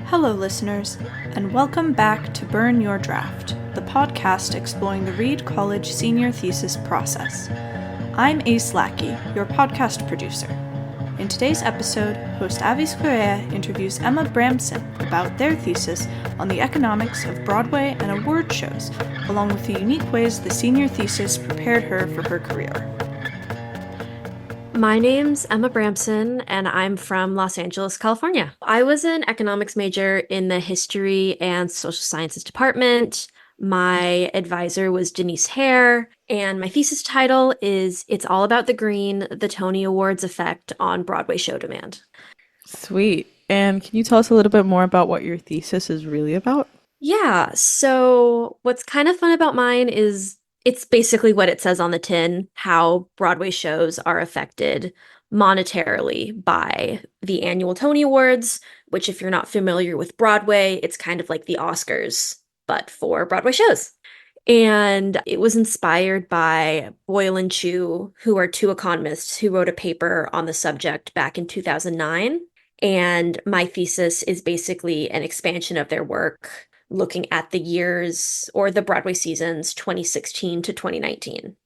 Hello, listeners, and welcome back to Burn Your Draft, the podcast exploring the Reed College senior thesis process. I'm Ace Lackey, your podcast producer. In today's episode, host Avis Correa interviews Emma Bramson about their thesis on the economics of Broadway and award shows, along with the unique ways the senior thesis prepared her for her career. My name's Emma Bramson, and I'm from Los Angeles, California. I was an economics major in the history and social sciences department. My advisor was Denise Hare, and my thesis title is It's All About the Green, the Tony Awards Effect on Broadway Show Demand. Sweet. And can you tell us a little bit more about what your thesis is really about? Yeah, so what's kind of fun about mine is it's basically what it says on the tin, how Broadway shows are affected monetarily by the annual Tony Awards, which if you're not familiar with Broadway, it's kind of like the Oscars, but for Broadway shows. And it was inspired by Boyle and Chu, who are two economists who wrote a paper on the subject back in 2009. And my thesis is basically an expansion of their work, looking at the years or the Broadway seasons 2016 to 2019.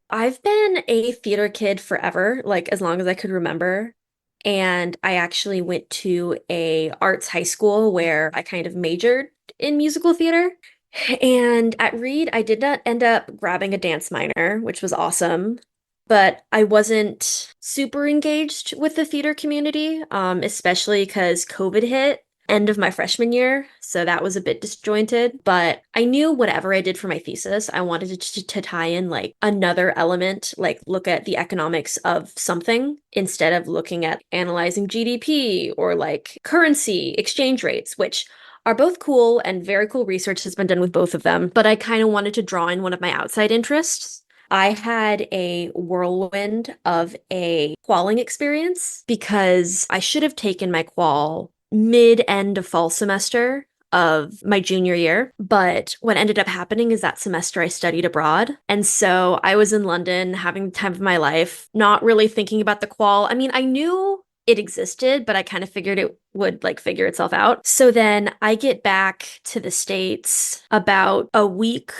I've been a theater kid forever, like as long as I could remember. And I actually went to a arts high school where I kind of majored in musical theater. And at Reed, I did not end up grabbing a dance minor, which was awesome. But I wasn't super engaged with the theater community, especially because COVID hit end of my freshman year, so that was a bit disjointed, but I knew whatever I did for my thesis, I wanted to tie in like another element, like look at the economics of something instead of looking at analyzing GDP or like currency exchange rates, which are both cool and very cool research has been done with both of them, but I kind of wanted to draw in one of my outside interests. I had a whirlwind of a qualing experience because I should have taken my qual mid-end of fall semester of my junior year. But what ended up happening is that semester I studied abroad. And so I was in London having the time of my life, not really thinking about the qual. I mean, I knew it existed, but I kind of figured it would like figure itself out. So then I get back to the States about a week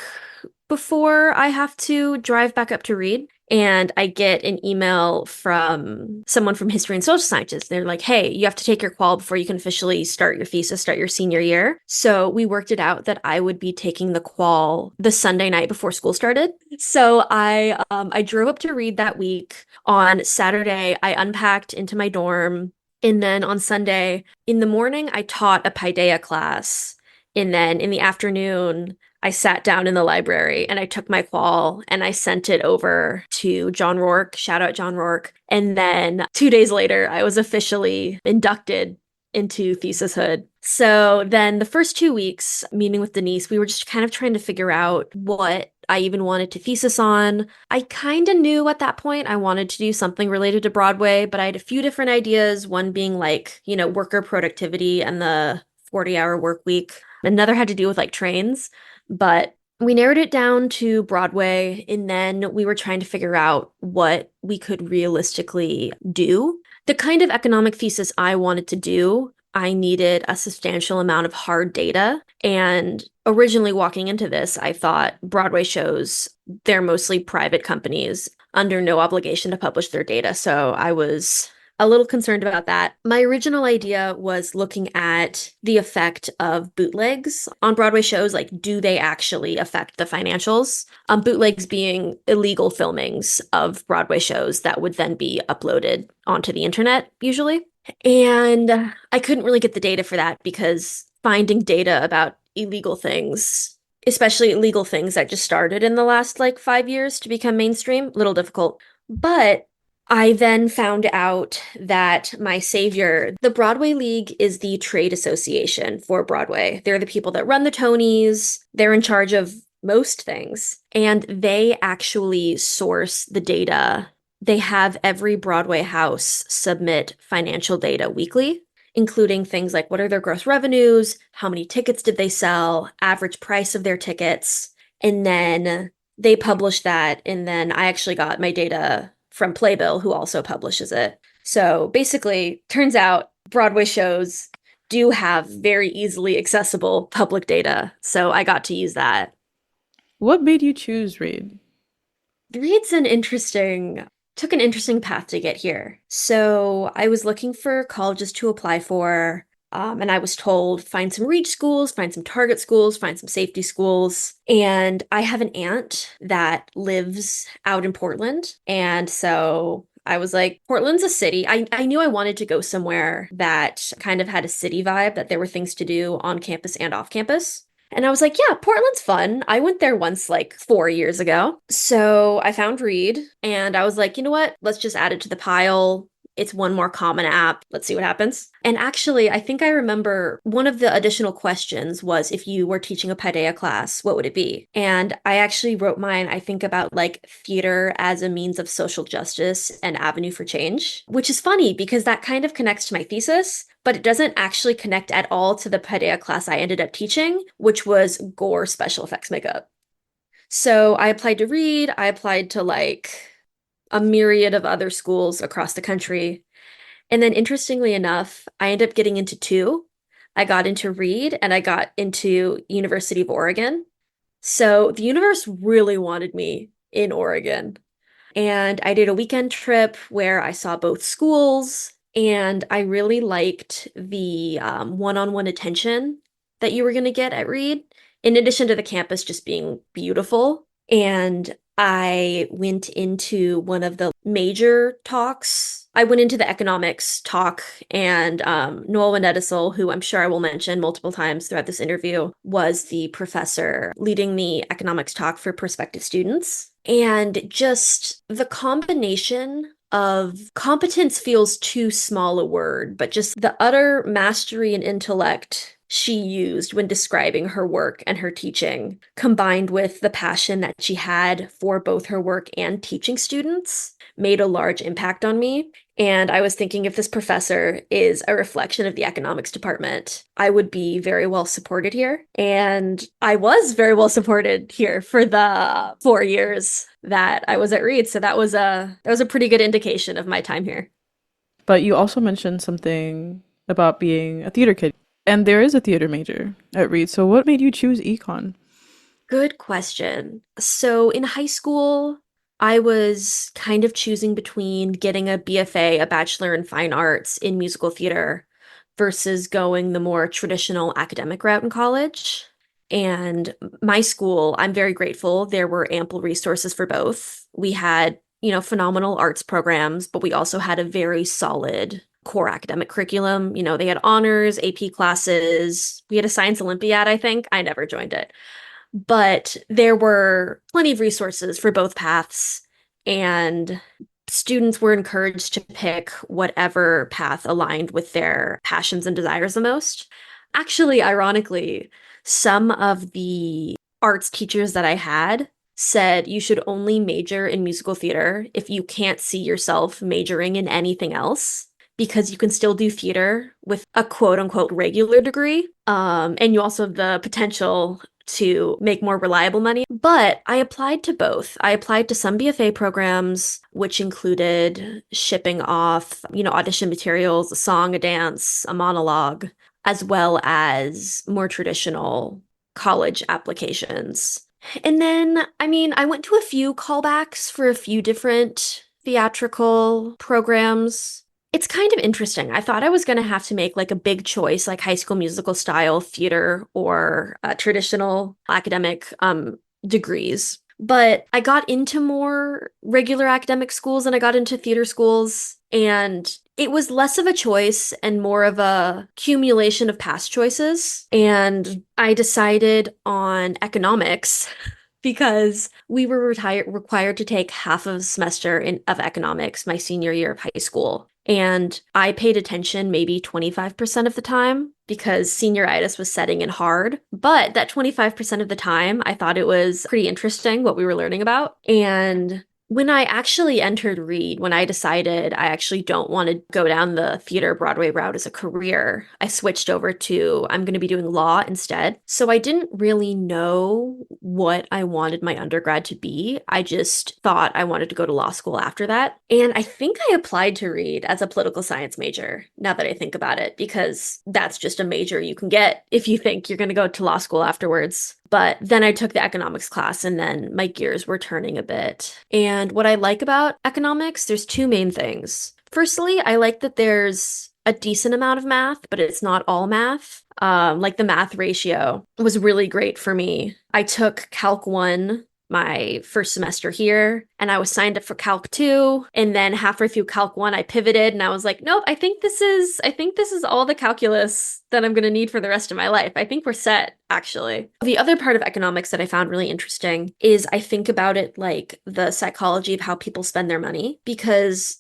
before I have to drive back up to Reed. And I get an email from someone from history and social sciences. They're like, hey, you have to take your qual before you can officially start your thesis, start your senior year. So we worked it out that I would be taking the qual the Sunday night before school started. So I drove up to Reed that week. On Saturday, I unpacked into my dorm. And then on Sunday, in the morning, I taught a Paideia class. And then in the afternoon, I sat down in the library and I took my qual and I sent it over to John Rourke, shout out John Rourke. And then 2 days later, I was officially inducted into thesis hood. So then the first 2 weeks, meeting with Denise, we were just kind of trying to figure out what I even wanted to thesis on. I kind of knew at that point I wanted to do something related to Broadway, but I had a few different ideas, one being like, worker productivity and the 40-hour work week. Another had to do with like trains. But we narrowed it down to Broadway, and then we were trying to figure out what we could realistically do. The kind of economic thesis I wanted to do, I needed a substantial amount of hard data. And originally walking into this, I thought Broadway shows, they're mostly private companies under no obligation to publish their data. So I was a little concerned about that. My original idea was looking at the effect of bootlegs on Broadway shows. Like, do they actually affect the financials? Bootlegs being illegal filmings of Broadway shows that would then be uploaded onto the internet, usually. And I couldn't really get the data for that because finding data about illegal things, especially illegal things that just started in the last 5 years to become mainstream, a little difficult. But I then found out that my savior, the Broadway League, is the trade association for Broadway. They're the people that run the Tonys. They're in charge of most things. And they actually source the data. They have every Broadway house submit financial data weekly, including things like what are their gross revenues, how many tickets did they sell, average price of their tickets. And then they publish that. And then I actually got my data from Playbill, who also publishes it. So basically, turns out Broadway shows do have very easily accessible public data. So I got to use that. What made you choose Reed? Reed's took an interesting path to get here. So I was looking for colleges to apply for, and I was told find some Reed schools, find some target schools, find some safety schools. And I have an aunt that lives out in Portland. And so I was like, Portland's a city. I knew I wanted to go somewhere that kind of had a city vibe, that there were things to do on campus and off campus. And I was like, yeah, Portland's fun. I went there once like 4 years ago. So I found Reed and I was like, you know what? Let's just add it to the pile. It's one more common app. Let's see what happens. And actually, I think I remember one of the additional questions was if you were teaching a Paideia class, what would it be? And I actually wrote mine, I think about like theater as a means of social justice and avenue for change, which is funny because that kind of connects to my thesis, but it doesn't actually connect at all to the Paideia class I ended up teaching, which was gore special effects makeup. So I applied to Reed, I applied to like a myriad of other schools across the country. And then interestingly enough, I ended up getting into two. I got into Reed and I got into University of Oregon. So the universe really wanted me in Oregon. And I did a weekend trip where I saw both schools, and I really liked the one-on-one attention that you were going to get at Reed, in addition to the campus just being beautiful. And I went into one of the major talks. I went into the economics talk, and Noel Wenedisel, who I'm sure I will mention multiple times throughout this interview, was the professor leading the economics talk for prospective students. And just the combination of competence feels too small a word, but just the utter mastery and intellect she used when describing her work and her teaching, combined with the passion that she had for both her work and teaching students, made a large impact on me. And I was thinking if this professor is a reflection of the economics department, I would be very well supported here. And I was very well supported here for the 4 years that I was at Reed. So that was a pretty good indication of my time here. But you also mentioned something about being a theater kid. And there is a theater major at Reed. So what made you choose econ? Good question. So in high school, I was kind of choosing between getting a BFA, a Bachelor in Fine Arts in musical theater, versus going the more traditional academic route in college. And my school, I'm very grateful. There were ample resources for both. We had, phenomenal arts programs, but we also had a very solid core academic curriculum. They had honors, AP classes. We had a science Olympiad, I think. I never joined it. But there were plenty of resources for both paths, and students were encouraged to pick whatever path aligned with their passions and desires the most. Actually, ironically, some of the arts teachers that I had said you should only major in musical theater if you can't see yourself majoring in anything else, because you can still do theater with a quote unquote regular degree. And you also have the potential to make more reliable money. But I applied to both. I applied to some BFA programs, which included shipping off, audition materials, a song, a dance, a monologue, as well as more traditional college applications. And then, I went to a few callbacks for a few different theatrical programs. It's kind of interesting. I thought I was going to have to make like a big choice, like High School Musical style theater or traditional academic degrees. But I got into more regular academic schools and I got into theater schools, and it was less of a choice and more of a accumulation of past choices. And I decided on economics because we were required to take half of a semester of economics my senior year of high school. And I paid attention maybe 25% of the time because senioritis was setting in hard. But that 25% of the time, I thought it was pretty interesting what we were learning about. And When I actually entered Reed, when I decided I actually don't want to go down the theater Broadway route as a career, I switched over to I'm going to be doing law instead. So I didn't really know what I wanted my undergrad to be. I just thought I wanted to go to law school after that. And I think I applied to Reed as a political science major, now that I think about it, because that's just a major you can get if you think you're going to go to law school afterwards. But then I took the economics class and then my gears were turning a bit. And what I like about economics, there's two main things. Firstly, I like that there's a decent amount of math, but it's not all math. Like the math ratio was really great for me. I took Calc 1 my first semester here, and I was signed up for Calc 2, and then halfway through Calc 1 I pivoted and I was like, nope, I think this is all the calculus that I'm going to need for the rest of my life. I think we're set, actually. The other part of economics that I found really interesting is I think about it like the psychology of how people spend their money, because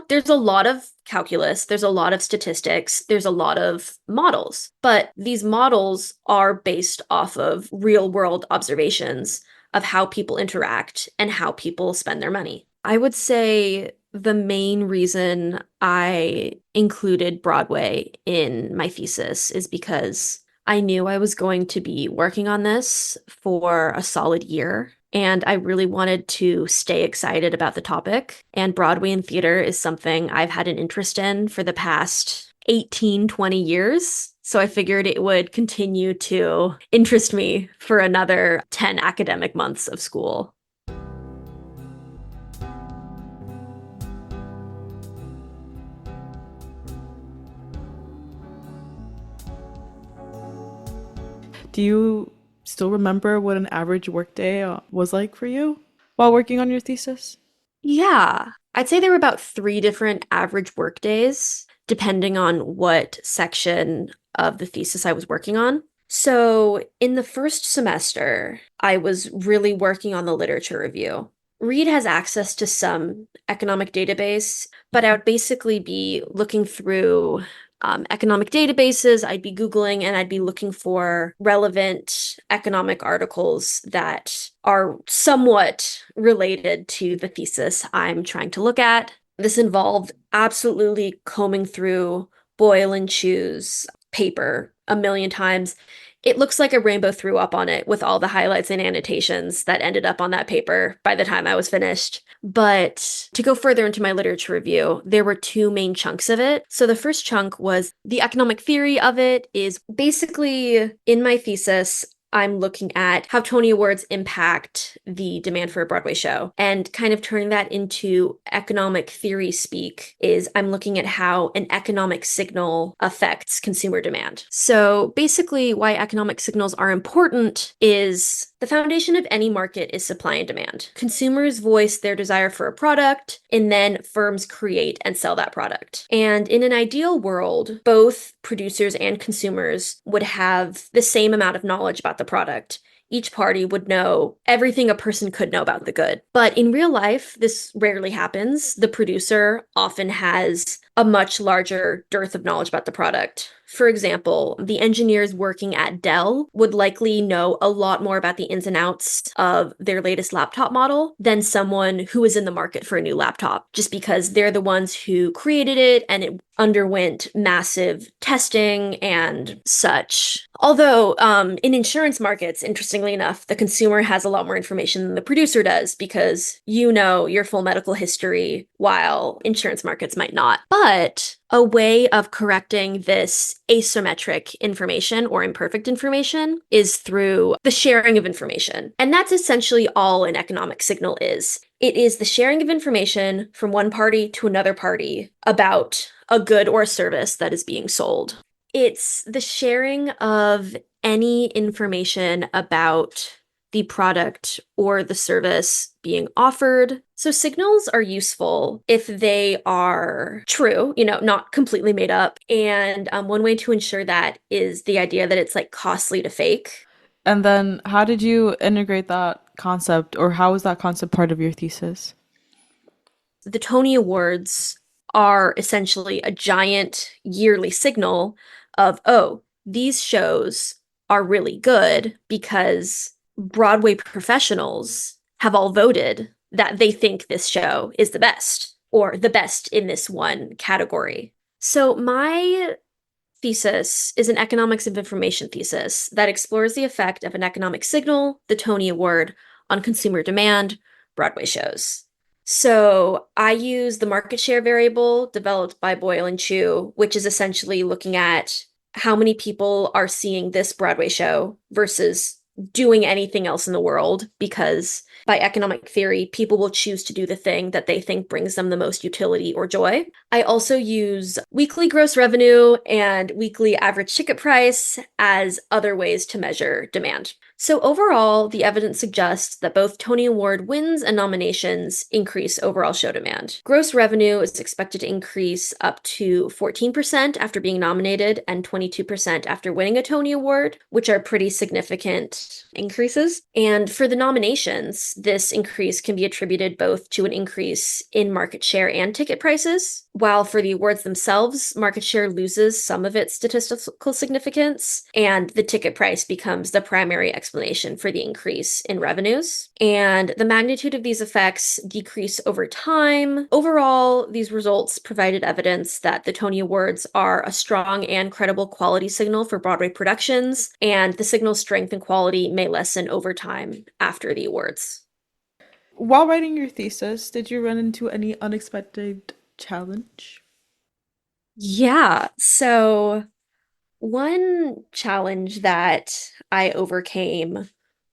there's a lot of calculus, there's a lot of statistics, there's a lot of models, but these models are based off of real world observations of how people interact and how people spend their money. I would say the main reason I included Broadway in my thesis is because I knew I was going to be working on this for a solid year, and I really wanted to stay excited about the topic. And Broadway and theater is something I've had an interest in for the past 18, 20 years. So I figured it would continue to interest me for another 10 academic months of school. Do you still remember what an average workday was like for you while working on your thesis? Yeah, I'd say there were about 3 different average work days, depending on what section of the thesis I was working on. So in the first semester, I was really working on the literature review. Reed has access to some economic database, but I would basically be looking through economic databases. I'd be Googling and I'd be looking for relevant economic articles that are somewhat related to the thesis I'm trying to look at. This involved absolutely combing through Boyle and Chew's paper a million times. It looks like a rainbow threw up on it with all the highlights and annotations that ended up on that paper by the time I was finished. But to go further into my literature review, there were 2 main chunks of it. So the first chunk was the economic theory of it is basically in my thesis, I'm looking at how Tony Awards impact the demand for a Broadway show, and kind of turning that into economic theory speak is I'm looking at how an economic signal affects consumer demand. So basically why economic signals are important is the foundation of any market is supply and demand. Consumers voice their desire for a product, and then firms create and sell that product. And in an ideal world, both producers and consumers would have the same amount of knowledge about the product. Each party would know everything a person could know about the good. But in real life, this rarely happens. The producer often has a much larger dearth of knowledge about the product. For example, the engineers working at Dell would likely know a lot more about the ins and outs of their latest laptop model than someone who is in the market for a new laptop, just because they're the ones who created it and it underwent massive testing and such. Although in insurance markets, interestingly enough, the consumer has a lot more information than the producer does because you know your full medical history, while insurance markets might not. But a way of correcting this asymmetric information or imperfect information is through the sharing of information. And that's essentially all an economic signal is. It is the sharing of information from one party to another party about a good or a service that is being sold. It's the sharing of any information about the product or the service being offered. So signals are useful if they are true, not completely made up. And one way to ensure that is the idea that it's like costly to fake. And then how did you integrate that concept, or how was that concept part of your thesis? The Tony Awards are essentially a giant yearly signal of, oh, these shows are really good because Broadway professionals have all voted that they think this show is the best or the best in this one category. So my thesis is an economics of information thesis that explores the effect of an economic signal, the Tony Award, on consumer demand, Broadway shows. So I use the market share variable developed by Boyle and Chu, which is essentially looking at how many people are seeing this Broadway show versus doing anything else in the world, because by economic theory, people will choose to do the thing that they think brings them the most utility or joy. I also use weekly gross revenue and weekly average ticket price as other ways to measure demand. So overall, the evidence suggests that both Tony Award wins and nominations increase overall show demand. Gross revenue is expected to increase up to 14% after being nominated and 22% after winning a Tony Award, which are pretty significant increases. And for the nominations, this increase can be attributed both to an increase in market share and ticket prices, while for the awards themselves, market share loses some of its statistical significance, and the ticket price becomes the primary explanation for the increase in revenues. And the magnitude of these effects decrease over time. Overall, these results provided evidence that the Tony Awards are a strong and credible quality signal for Broadway productions, and the signal's strength and quality may lessen over time after the awards. While writing your thesis, did you run into any unexpected challenge? Yeah, so one challenge that I overcame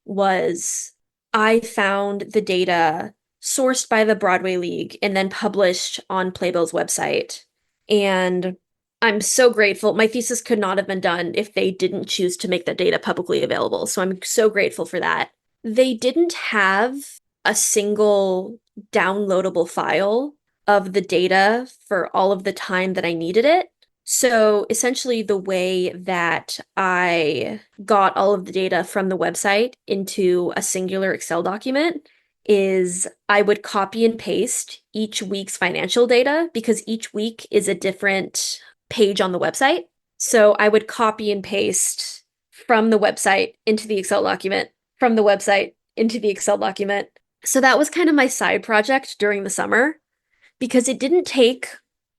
was I found the data sourced by the Broadway League and then published on Playbill's website. And I'm so grateful. My thesis could not have been done if they didn't choose to make that data publicly available. So I'm so grateful for that. They didn't have a single downloadable file of the data for all of the time that I needed it. So essentially, the way that I got all of the data from the website into a singular Excel document is I would copy and paste each week's financial data, because each week is a different page on the website. So I would copy and paste from the website into the Excel document, from the website into the Excel document. So that was kind of my side project during the summer, because it didn't take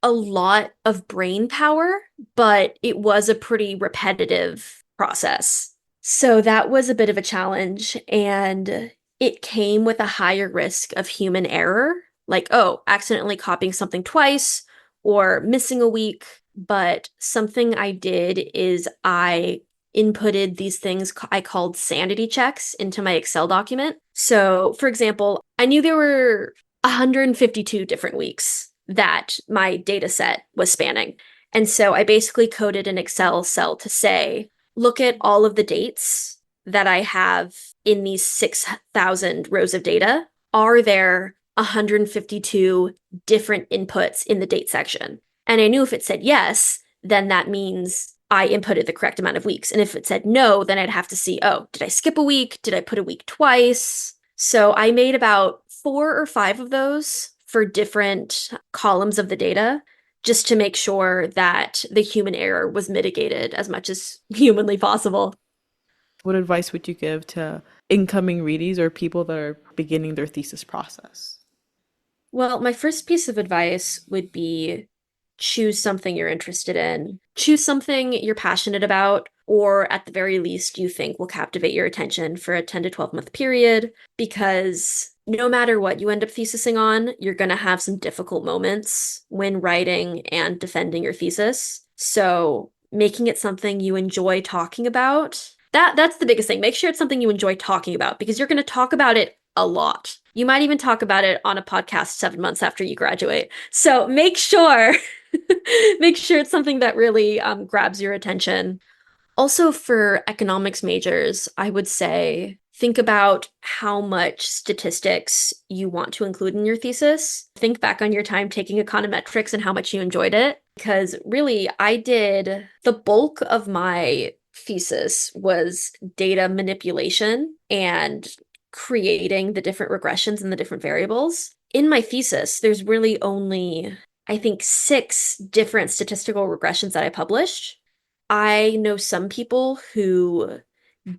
a lot of brain power, but it was a pretty repetitive process. So that was a bit of a challenge, and it came with a higher risk of human error, like, oh, accidentally copying something twice or missing a week. But something I did is I inputted these things I called sanity checks into my Excel document. So, for example, I knew there were 152 different weeks that my data set was spanning. And so I basically coded an Excel cell to say, look at all of the dates that I have in these 6,000 rows of data. Are there 152 different inputs in the date section? And I knew if it said yes, then that means I inputted the correct amount of weeks. And if it said no, then I'd have to see, oh, did I skip a week? Did I put a week twice? So I made about 4 or 5 of those for different columns of the data, just to make sure that the human error was mitigated as much as humanly possible. What advice would you give to incoming readies or people that are beginning their thesis process? Well, my first piece of advice would be choose something you're interested in. Choose something you're passionate about, or at the very least, you think will captivate your attention for a 10 to 12-month period, because no matter what you end up thesising on, you're going to have some difficult moments when writing and defending your thesis. So making it something you enjoy talking about, that's the biggest thing. Make sure it's something you enjoy talking about, because you're going to talk about it a lot. You might even talk about it on a podcast 7 months after you graduate. So make sure it's something that really grabs your attention. Also, for economics majors, I would say think about how much statistics you want to include in your thesis. Think back on your time taking econometrics and how much you enjoyed it. Because really, I did the bulk of my thesis was data manipulation and creating the different regressions and the different variables. In my thesis, there's really only, I think, 6 different statistical regressions that I published. I know some people who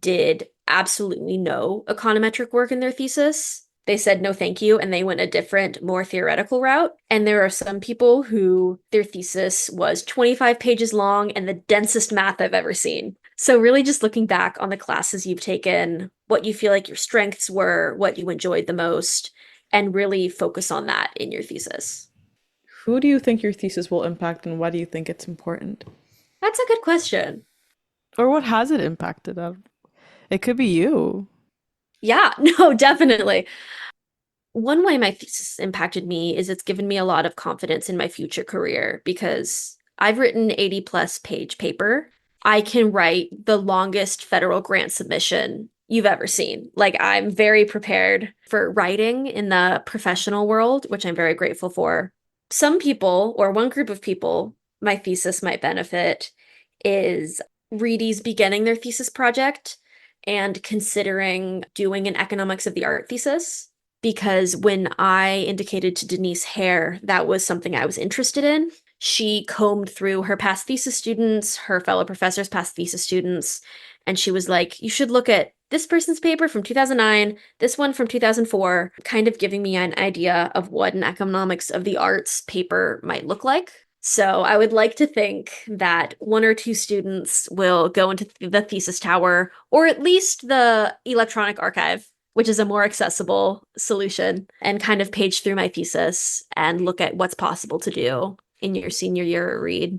did absolutely no econometric work in their thesis. they said no thank you and they went a different, more theoretical route. And there are some people who their thesis was 25 pages long and the densest math I've ever seen. So really just looking back on the classes you've taken, what you feel like your strengths were, what you enjoyed the most, and really focus on that in your thesis. Who do you think your thesis will impact and why do you think it's important? That's a good question. Or what has it impacted? It could be you. Yeah, no, definitely. One way my thesis impacted me is it's given me a lot of confidence in my future career because I've written 80 plus page paper. I can write the longest federal grant submission you've ever seen. Like, I'm very prepared for writing in the professional world, which I'm very grateful for. Some people, or one group of people, my thesis might benefit is readies beginning their thesis project and considering doing an economics of the art thesis. Because when I indicated to Denise Hare that was something I was interested in, she combed through her past thesis students, her fellow professors' past thesis students, and she was like, you should look at this person's paper from 2009, this one from 2004, kind of giving me an idea of what an economics of the arts paper might look like. So I would like to think that one or two students will go into the thesis tower, or at least the electronic archive, which is a more accessible solution, and kind of page through my thesis and look at what's possible to do in your senior year at Reed.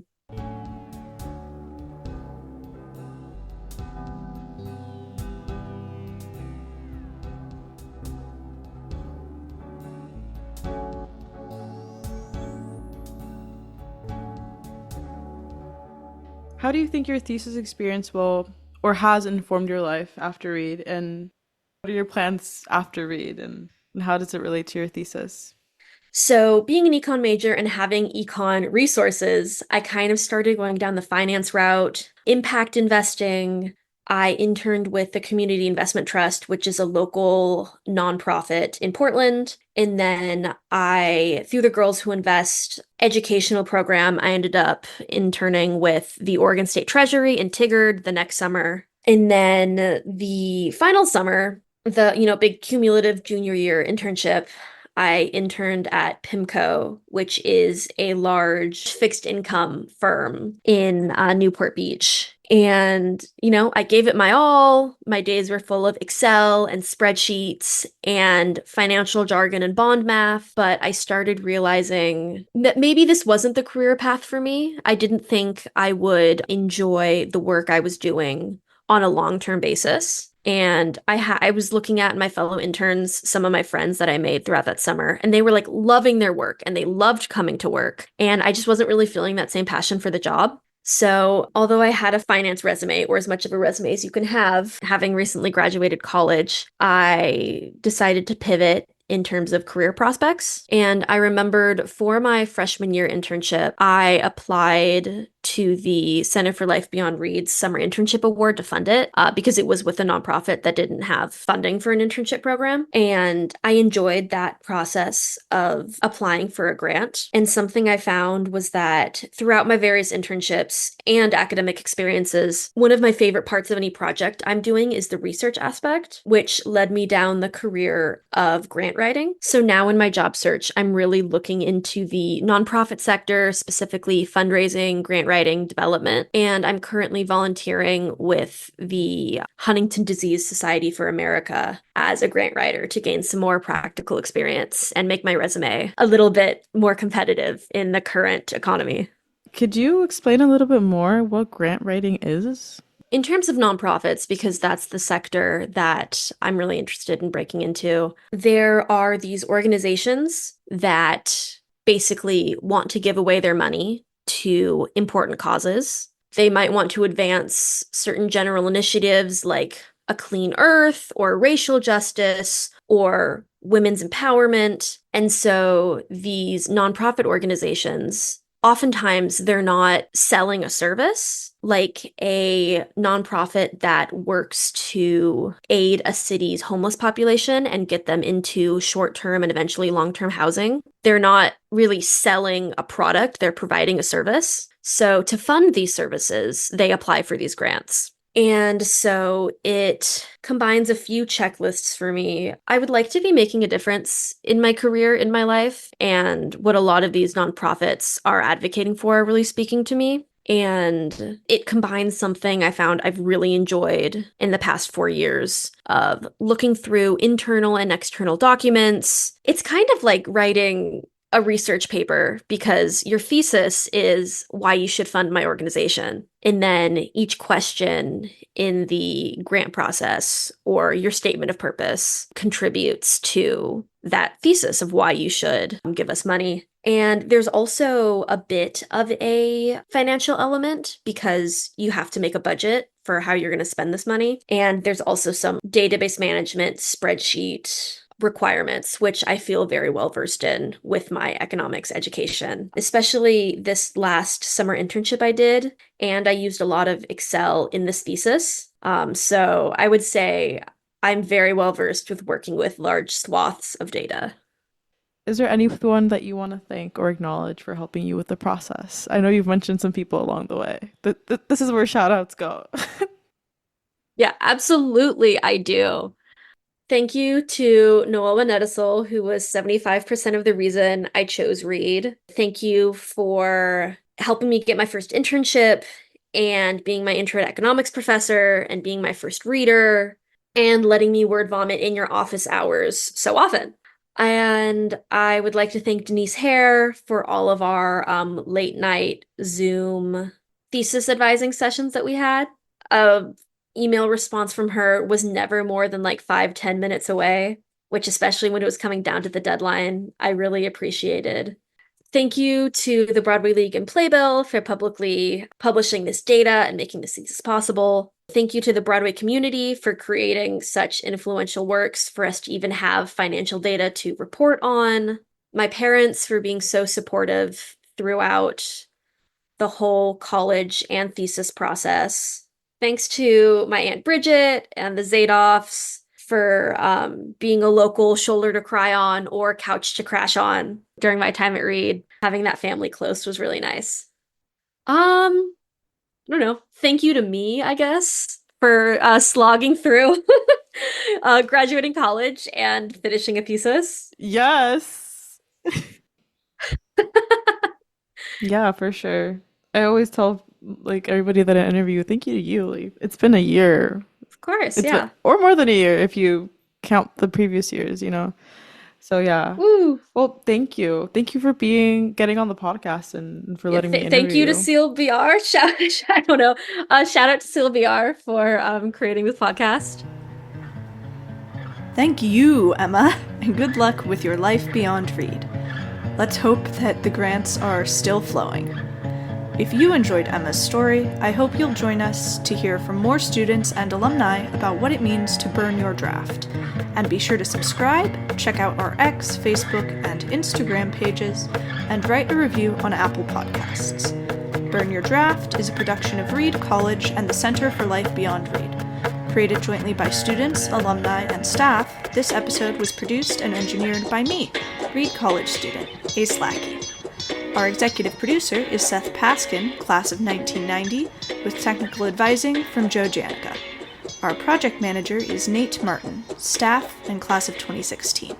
How do you think your thesis experience will or has informed your life after Reed? And what are your plans after Reed? And how does it relate to your thesis? So, being an econ major and having econ resources, I kind of started going down the finance route, impact investing. I interned with the Community Investment Trust, which is a local nonprofit in Portland. And then through the Girls Who Invest educational program, I ended up interning with the Oregon State Treasury in Tigard the next summer. And then the final summer, the big cumulative junior year internship, I interned at PIMCO, which is a large fixed income firm in Newport Beach. And, I gave it my all. My days were full of Excel and spreadsheets and financial jargon and bond math. But I started realizing that maybe this wasn't the career path for me. I didn't think I would enjoy the work I was doing on a long-term basis. And I was looking at my fellow interns, some of my friends that I made throughout that summer, and they were like loving their work and they loved coming to work. And I just wasn't really feeling that same passion for the job. So, although I had a finance resume, or as much of a resume as you can have, having recently graduated college, I decided to pivot in terms of career prospects. And I remembered for my freshman year internship, I applied to the Center for Life Beyond Reed's Summer Internship Award to fund it because it was with a nonprofit that didn't have funding for an internship program. And I enjoyed that process of applying for a grant. And something I found was that throughout my various internships and academic experiences, one of my favorite parts of any project I'm doing is the research aspect, which led me down the career of grant writing. So now in my job search, I'm really looking into the nonprofit sector, specifically fundraising, grant writing, development. And I'm currently volunteering with the Huntington Disease Society for America as a grant writer to gain some more practical experience and make my resume a little bit more competitive in the current economy. Could you explain a little bit more what grant writing is? In terms of nonprofits, because that's the sector that I'm really interested in breaking into, there are these organizations that basically want to give away their money to important causes. They might want to advance certain general initiatives like a clean earth or racial justice or women's empowerment. And so these nonprofit organizations, oftentimes they're not selling a service, like a nonprofit that works to aid a city's homeless population and get them into short-term and eventually long-term housing. They're not really selling a product, they're providing a service. So to fund these services, they apply for these grants. And so it combines a few checklists for me. I would like to be making a difference in my career, in my life, and what a lot of these nonprofits are advocating for are really speaking to me. And it combines something I found I've really enjoyed in the past 4 years of looking through internal and external documents. It's kind of like writing a research paper because your thesis is why you should fund my organization. And then each question in the grant process or your statement of purpose contributes to that thesis of why you should give us money. And there's also a bit of a financial element because you have to make a budget for how you're going to spend this money. And there's also some database management, spreadsheet requirements, which I feel very well versed in with my economics education, especially this last summer internship I did. And I used a lot of Excel in this thesis. So I would say I'm very well versed with working with large swaths of data. Is there anyone that you want to thank or acknowledge for helping you with the process? I know you've mentioned some people along the way. This is where shout outs go. Yeah, absolutely, I do. Thank you to Noel Nedesel, who was 75% of the reason I chose Reed. Thank you for helping me get my first internship and being my intro to economics professor and being my first reader and letting me word vomit in your office hours so often. And I would like to thank Denise Hare for all of our late night Zoom thesis advising sessions that we had. Email response from her was never more than like 5-10 minutes away, which especially when it was coming down to the deadline, I really appreciated. Thank you to the Broadway League and Playbill for publicly publishing this data and making this thesis possible. Thank you to the Broadway community for creating such influential works for us to even have financial data to report on. My parents for being so supportive throughout the whole college and thesis process. Thanks to my Aunt Bridget and the Zadoffs for being a local shoulder to cry on or couch to crash on during my time at Reed. Having that family close was really nice. I don't know. Thank you to me, I guess, for slogging through graduating college and finishing a thesis. Yes. Yeah, for sure. I always tell like everybody that I interview, thank you to you. Like, it's been a year. Of course, It's yeah. or more than a year if you count the previous years. So yeah. Woo! Well, thank you. Thank you for getting on the podcast and for Yeah, letting me thank interview you to you. Seal BR. I don't know. Shout out to Seal BR for creating this podcast. Thank you, Emma, and good luck with your life beyond Reed. Let's hope that the grants are still flowing. If you enjoyed Emma's story, I hope you'll join us to hear from more students and alumni about what it means to burn your draft. And be sure to subscribe, check out our X, Facebook, and Instagram pages, and write a review on Apple Podcasts. Burn Your Draft is a production of Reed College and the Center for Life Beyond Reed. Created jointly by students, alumni, and staff, this episode was produced and engineered by me, Reed College student, Ace Lackey. Our executive producer is Seth Paskin, class of 1990, with technical advising from Joe Janica. Our project manager is Nate Martin, staff and class of 2016.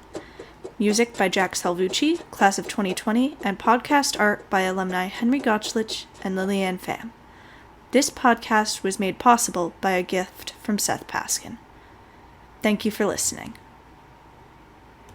Music by Jack Salvucci, class of 2020, and podcast art by alumni Henry Gotchlich and Lillian Pham. This podcast was made possible by a gift from Seth Paskin. Thank you for listening.